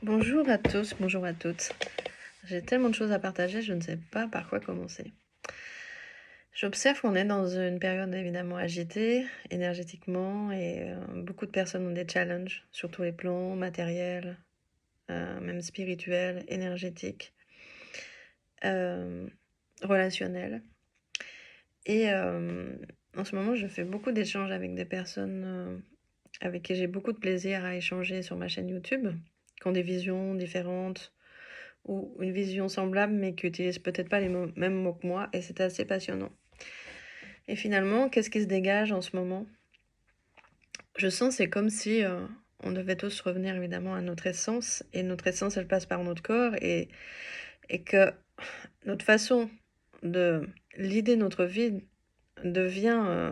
Bonjour à tous, bonjour à toutes. J'ai tellement de choses à partager, je ne sais pas par quoi commencer. J'observe qu'on est dans une période évidemment agitée énergétiquement et beaucoup de personnes ont des challenges sur tous les plans, matériels, même spirituels, énergétiques, euh, relationnels. Et en ce moment, je fais beaucoup d'échanges avec des personnes avec qui j'ai beaucoup de plaisir à échanger sur ma chaîne YouTube, qui ont des visions différentes ou une vision semblable mais qui utilisent peut-être pas les mêmes mots que moi et c'est assez passionnant. Et finalement, qu'est-ce qui se dégage en ce moment? Je sens c'est comme si on devait tous revenir évidemment à notre essence et notre essence elle passe par notre corps et que notre façon de l'idée notre vie devient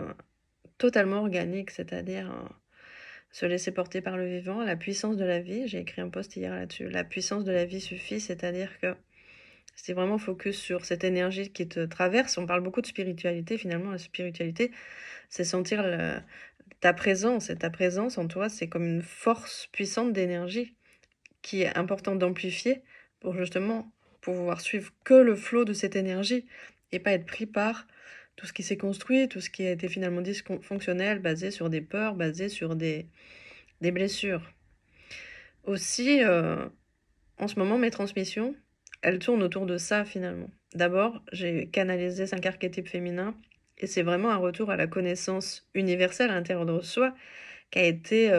totalement organique, c'est-à-dire se laisser porter par le vivant, la puissance de la vie. J'ai écrit un post hier là-dessus. La puissance de la vie suffit, c'est-à-dire que c'est vraiment focus sur cette énergie qui te traverse. On parle beaucoup de spiritualité, finalement. La spiritualité, c'est sentir ta présence. Et ta présence en toi, c'est comme une force puissante d'énergie qui est importante d'amplifier pour justement pouvoir suivre que le flot de cette énergie et pas être pris par tout ce qui s'est construit, tout ce qui a été finalement dysfonctionnel, basé sur des peurs, basé sur des blessures. Aussi, en ce moment, mes transmissions, elles tournent autour de ça finalement. D'abord, j'ai canalisé 5 archétypes féminins et c'est vraiment un retour à la connaissance universelle à l'intérieur de soi qui a été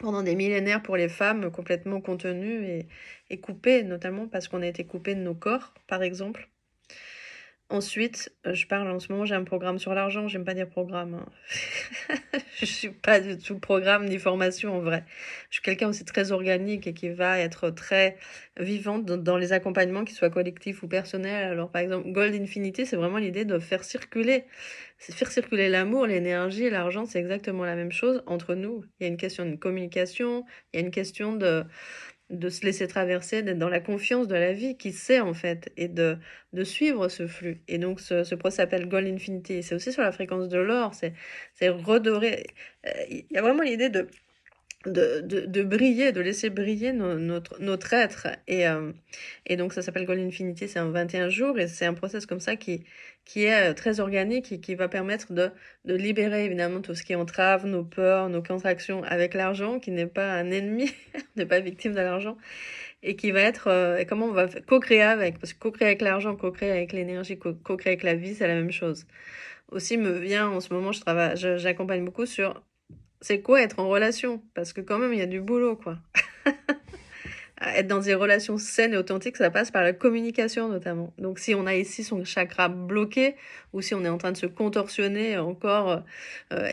pendant des millénaires pour les femmes complètement contenue et coupée, notamment parce qu'on a été coupé de nos corps, par exemple. Ensuite, je parle en ce moment, j'ai un programme sur l'argent, j'aime pas dire programme, hein. Je suis pas du tout programme ni formation en vrai. Je suis quelqu'un aussi très organique et qui va être très vivante dans les accompagnements, qu'ils soient collectifs ou personnels. Alors par exemple, Gold Infinity, c'est vraiment l'idée de faire circuler. C'est faire circuler l'amour, l'énergie, l'argent, c'est exactement la même chose entre nous. Il y a une question de communication, il y a une question de se laisser traverser, d'être dans la confiance de la vie qui sait en fait, et de suivre ce flux. Et donc ce pro s'appelle Gold Infinity. C'est aussi sur la fréquence de l'or, c'est redorer. Il y a vraiment l'idée de briller, de laisser briller notre être. Et donc ça s'appelle Gold Infinity, c'est en 21 jours et c'est un process comme ça qui est très organique et qui va permettre de libérer évidemment tout ce qui entrave nos peurs, nos contractions avec l'argent, qui n'est pas un ennemi, on n'est pas victime de l'argent, et qui va être comment on va co-créer avec, parce que co-créer avec l'argent, co-créer avec l'énergie, co-créer avec la vie, c'est la même chose. Aussi me vient en ce moment, j'accompagne beaucoup sur c'est quoi être en relation, parce que quand même il y a du boulot quoi. Être dans des relations saines et authentiques, ça passe par la communication notamment. Donc si on a ici son chakra bloqué, ou si on est en train de se contorsionner encore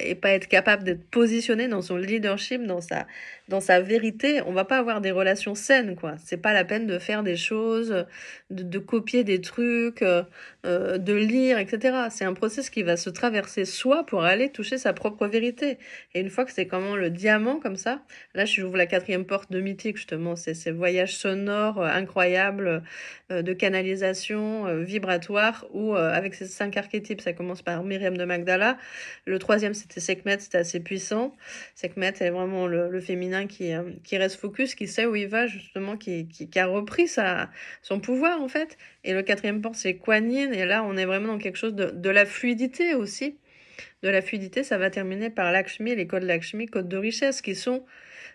et pas être capable d'être positionné dans son leadership, dans sa vérité, on va pas avoir des relations saines, quoi. C'est pas la peine de faire des choses, de copier des trucs, de lire, etc. C'est un process qui va se traverser soi pour aller toucher sa propre vérité. Et une fois que c'est comment le diamant comme ça, là j'ouvre la 4e porte de Mythique justement, c'est ces voyages sonores incroyables de canalisation vibratoire où avec ces 5 archétypes, ça commence par Myriam de Magdala. Le 3e c'était Sekhmet, c'était assez puissant. Sekhmet est vraiment le féminin qui reste focus, qui sait où il va justement, qui a repris son pouvoir en fait. Et le 4e porte c'est Kuan Yin et là on est vraiment dans quelque chose de la fluidité aussi. De la fluidité, ça va terminer par Lakshmi, les codes Lakshmi, codes de richesse qui sont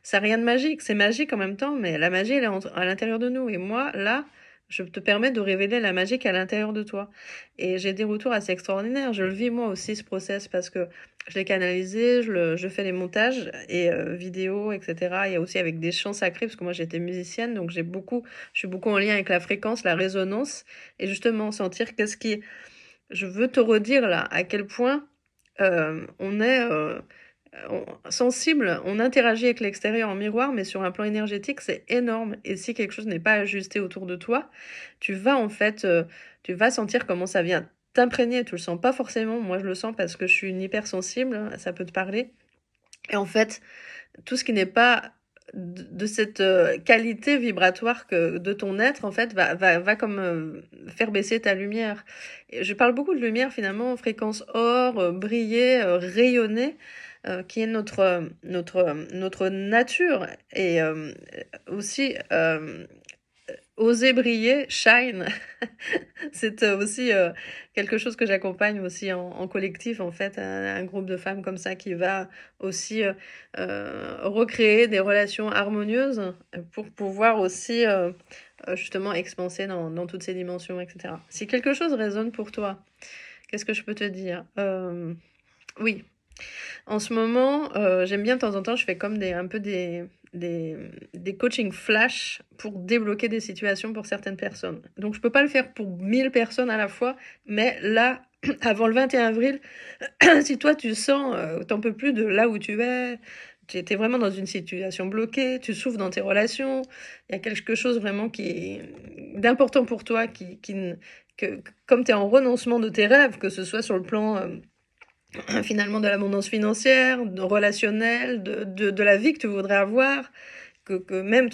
ça n'a rien de magique, c'est magique en même temps, mais la magie, elle est à l'intérieur de nous. Et moi, là, je te permets de révéler la magie qui est à l'intérieur de toi. Et j'ai des retours assez extraordinaires. Je le vis moi aussi, ce process, parce que je l'ai canalisé, je fais les montages et vidéos, etc. Il y a aussi avec des chants sacrés, parce que moi j'étais musicienne, donc je suis beaucoup en lien avec la fréquence, la résonance, et justement sentir qu'est-ce qui... Je veux te redire là, à quel point on est sensible, on interagit avec l'extérieur en miroir, mais sur un plan énergétique, c'est énorme. Et si quelque chose n'est pas ajusté autour de toi, tu vas en fait, tu vas sentir comment ça vient t'imprégner. Tu le sens pas forcément. Moi, je le sens parce que je suis une hypersensible, hein, ça peut te parler. Et en fait, tout ce qui n'est pas de cette qualité vibratoire que de ton être, en fait, va comme faire baisser ta lumière. Et je parle beaucoup de lumière, finalement, fréquence or, briller, rayonner. qui est notre nature et aussi, oser briller, shine, c'est, aussi, quelque chose que j'accompagne aussi en collectif, en fait, un groupe de femmes comme ça qui va aussi, recréer des relations harmonieuses, pour pouvoir aussi, justement expanser dans toutes ces dimensions et cetera. Si quelque chose résonne pour toi, qu'est-ce que je peux te dire? Oui. En ce moment, j'aime bien de temps en temps, je fais comme un peu des des coachings flash pour débloquer des situations pour certaines personnes. Donc je peux pas le faire pour 1000 personnes à la fois, mais là, avant le 21 avril, si toi tu sens, tu peux plus de là où tu es vraiment dans une situation bloquée, tu souffres dans tes relations, il y a quelque chose vraiment qui est d'important pour toi qui ne que comme tu es en renoncement de tes rêves, que ce soit sur le plan, finalement de l'abondance financière, de relationnelle, de la vie que tu voudrais avoir, que même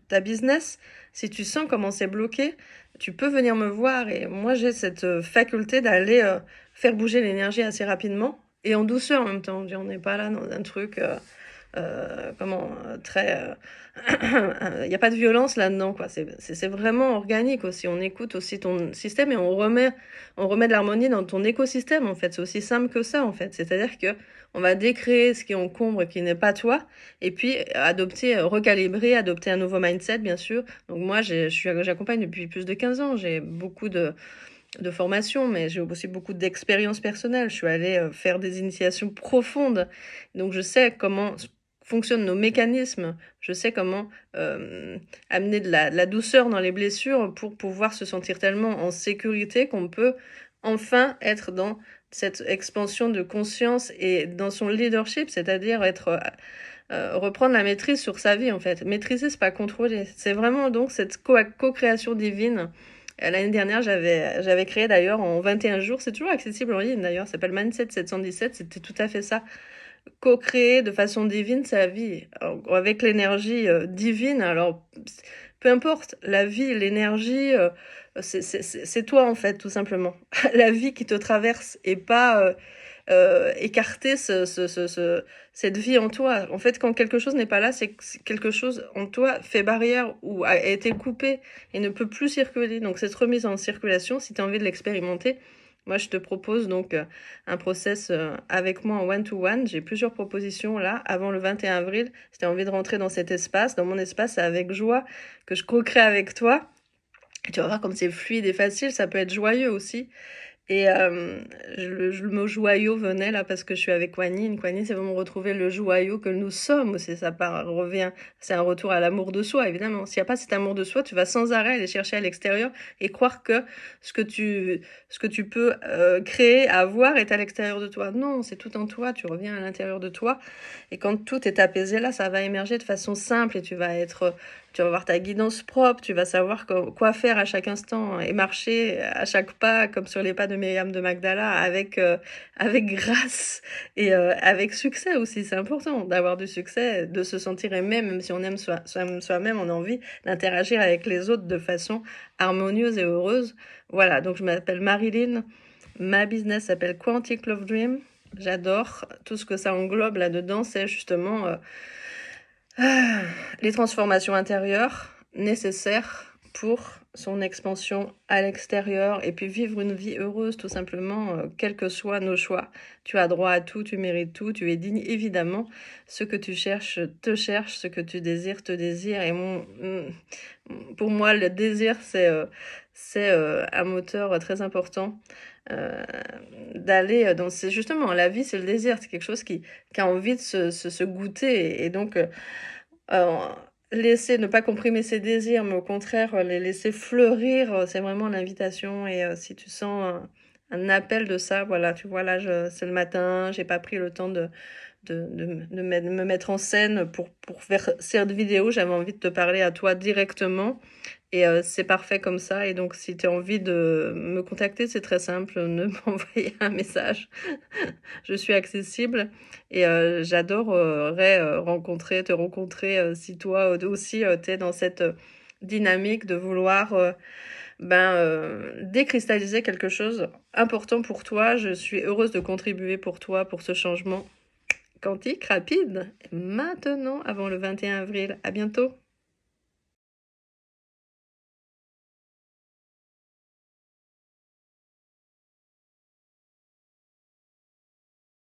ta business, si tu sens comment c'est bloqué, tu peux venir me voir et moi j'ai cette faculté d'aller faire bouger l'énergie assez rapidement et en douceur en même temps. On n'est pas là dans un truc très... Il n'y a pas de violence là-dedans, quoi. C'est vraiment organique aussi. On écoute aussi ton système et on remet de l'harmonie dans ton écosystème, en fait. C'est aussi simple que ça, en fait. C'est-à-dire que on va décréer ce qui encombre et qui n'est pas toi, et puis adopter, recalibrer, adopter un nouveau mindset, bien sûr. Donc moi, j'accompagne depuis plus de 15 ans. J'ai beaucoup de formation, mais j'ai aussi beaucoup d'expérience personnelle. Je suis allée faire des initiations profondes. Donc je sais comment fonctionnent nos mécanismes. Je sais comment amener de la douceur dans les blessures pour pouvoir se sentir tellement en sécurité qu'on peut enfin être dans cette expansion de conscience et dans son leadership, c'est-à-dire reprendre la maîtrise sur sa vie en fait. Maîtriser, c'est pas contrôler. C'est vraiment donc cette co-création divine. L'année dernière, j'avais créé d'ailleurs en 21 jours, c'est toujours accessible en ligne d'ailleurs, ça s'appelle Mindset 717, c'était tout à fait ça. Co-créer de façon divine sa vie, avec l'énergie divine. Alors, peu importe, la vie, l'énergie, c'est toi en fait, tout simplement. La vie qui te traverse et pas écarter cette vie en toi. En fait, quand quelque chose n'est pas là, c'est que quelque chose en toi fait barrière ou a été coupé et ne peut plus circuler. Donc cette remise en circulation, si tu as envie de l'expérimenter, moi je te propose donc un process avec moi en one-to-one. J'ai plusieurs propositions là, avant le 21 avril. Si tu as envie de rentrer dans cet espace, dans mon espace, c'est avec joie que je co-crée avec toi. Tu vas voir comme c'est fluide et facile, ça peut être joyeux aussi. Et le mot joyau venait là parce que je suis avec Kuan-Yin. Kuan-Yin, c'est vraiment retrouver le joyau que nous sommes aussi. Revient, c'est un retour à l'amour de soi, évidemment. S'il n'y a pas cet amour de soi, tu vas sans arrêt aller chercher à l'extérieur et croire que ce que tu peux créer, avoir est à l'extérieur de toi. Non, c'est tout en toi. Tu reviens à l'intérieur de toi. Et quand tout est apaisé là, ça va émerger de façon simple et tu vas avoir ta guidance propre, tu vas savoir quoi faire à chaque instant et marcher à chaque pas comme sur les pas de Myriam de Magdala avec grâce et avec succès aussi. C'est important d'avoir du succès, de se sentir aimé, même si on aime soi-même, on a envie d'interagir avec les autres de façon harmonieuse et heureuse. Voilà, donc je m'appelle Marilyn, ma business s'appelle Quantic Love Dream. J'adore tout ce que ça englobe là-dedans, c'est justement les transformations intérieures nécessaires pour son expansion à l'extérieur et puis vivre une vie heureuse tout simplement, quels que soient nos choix. Tu as droit à tout, tu mérites tout, tu es digne évidemment. Ce que tu cherches te cherche, ce que tu désires te désire. Et pour moi, le désir, c'est un moteur très important euh, d'aller dans... C'est justement, la vie, c'est le désir, c'est quelque chose qui a envie de se goûter. Et donc, euh, ne pas comprimer ses désirs, mais au contraire, les laisser fleurir, c'est vraiment l'invitation. Et si tu sens un appel de ça, voilà, tu vois, là, c'est le matin, j'ai pas pris le temps de me mettre en scène pour faire cette vidéo. J'avais envie de te parler à toi directement. Et c'est parfait comme ça. Et donc, si tu as envie de me contacter, c'est très simple. Ne m'envoyer un message. Je suis accessible. Et j'adorerais te rencontrer si toi aussi tu es dans cette dynamique de vouloir décristalliser quelque chose important pour toi. Je suis heureuse de contribuer pour toi, pour ce changement quantique rapide, maintenant, avant le 21 avril. À bientôt!